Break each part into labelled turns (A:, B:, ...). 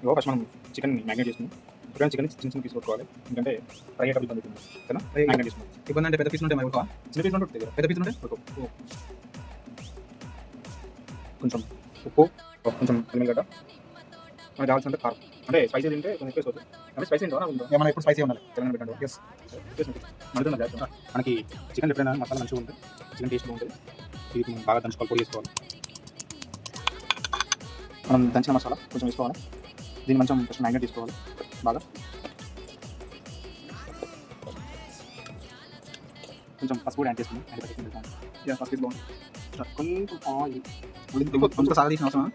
A: ఇగో first మనం chicken magnet చేసుకున్నాం. ఎప్పుడైనా చికెన్ చిన్న చిన్న పీస్ కొట్టుకోవాలి, ఎందుకంటే ఫ్రై అయ్యేటప్పుడు ఇబ్బంది అవుతుంది కదా. మ్యాగ్నేట్ చేసుకున్నాం.
B: ఇబ్బంది అంటే పెద్ద పీసులు ఉంటాయి మరి ఒక
A: చిన్న పీస్ ఉంటుంది కదా,
B: పెద్ద పీసులు ఉంటాయి.
A: కొంచెం ఉప్పు, కొంచెం ఎల్లిగడ్డ, మనకు కావాల్సినంత కారం. అంటే స్పైసీ తింటే కొంచెం ఎక్కువ వేసుకోవచ్చు. అంటే స్పైసీ తింటావా ఉందా?
B: ఏమైనా ఎప్పుడు స్పైసీ ఉండాలి.
A: తెలంగాణ పెట్టండి. ఎస్ మళ్ళీ జాగ్రత్త. మనకి చికెన్ ఎప్పుడైనా మసాలా మంచిగా ఉంటుంది, చికెన్ టేస్ట్గా ఉంటుంది. ఇది మనం బాగా దంచుకోవాలి, పొడి చేసుకోవాలి. మనం దంచిన మసాలా కొంచెం వేసుకోవాలి. దీన్ని మంచిగా ఫస్ట్ మ్యాగ్నేట్ తీసుకోవాలి బాగా. కొంచెం పసుపు కూడా యాడ్ చేసుకుని
B: ఫస్ట్ ఇది బాగుంది.
A: కొంచెం ఆయిల్
B: కొంచెం సాగా తీసిన అవసరం.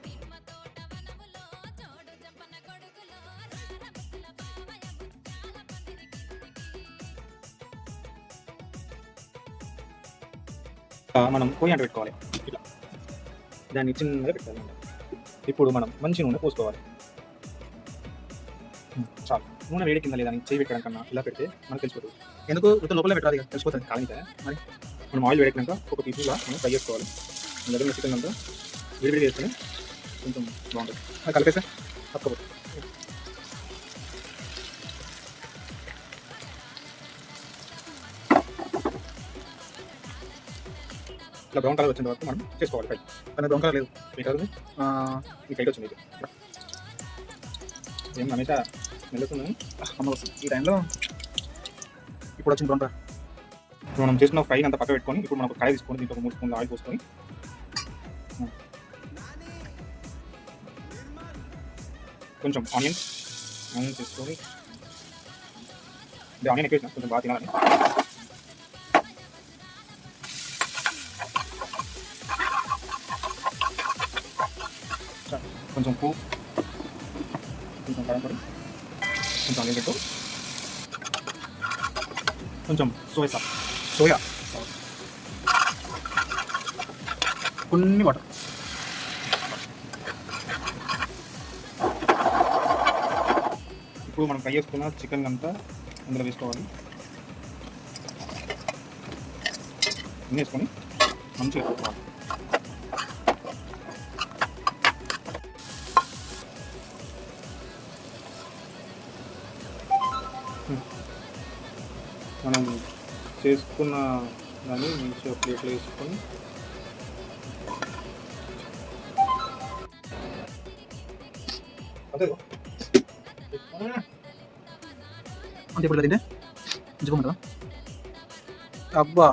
A: మనం పొయ్యి అంట పెట్టుకోవాలి. ఇట్లా దాన్ని చిన్నగా పెట్టాలి. ఇప్పుడు మనం మంచి నూనె పోసుకోవాలి. చాలు. నూనె వేడి కింద లేదా చేయి పెట్టడం కన్నా ఇలా పెడితే మనకు తెలిసిపోతుంది.
B: ఎందుకు ఉత్త లోపలే పెట్టాలి, తెలిసిపోతుంది.
A: కాలితే మరి మనం ఆయిల్ వేడెక్కినాక ఒక పీసులా మనం ఫ్రై చేసుకోవాలి. మన దగ్గర చికెన్ అంతా విడివిడి వేసుకొని కొంచెం బాగుంటుంది.
B: అది కలిపేసా
A: తప్పకపోతే ఇలా బ్రౌన్ కలర్ వచ్చిన వరకు మనం చేసుకోవాలి. ఫ్రై
B: కానీ దొంగ లేదు.
A: మీకు కాదు, మీకు ఫ్రైట్ వచ్చింది. ఏం హమేషా స్మెల్ వస్తుంది,
B: అమ్మ వస్తుంది ఈ టైంలో. ఇప్పుడు వచ్చింది దొంగ.
A: ఇప్పుడు మనం చేసుకున్న ఫ్రై అంతా పక్క పెట్టుకొని ఇప్పుడు మనం ఒక కడాయి తీసుకొని దీంట్లో 3 స్పూన్లు ఆయిల్ పోసుకొని కొంచెం ఆనియన్స్ తీసుకొని, ఆనియన్ ఎక్కువ కొంచెం బాగా తినాలని. కొంచెం ఉప్పు, కొంచెం కారం పొడి, కొంచెం ఆనియన్ పెట్టు, కొంచెం సోయా
B: కొన్ని వాటర్.
A: ఇప్పుడు మనం ఫ్రై చేసుకున్న చికెన్ అంతా అందులో వేసుకోవాలి. అన్నీ వేసుకొని మంచిగా కలుపుకోవాలి. మనం చేసుకున్న దాన్ని మంచిగా ప్లేట్లో వేసుకొని అదే
B: అంటే ఇప్పుడు తింటే మంచిగా ఉంటుందా? అబ్బా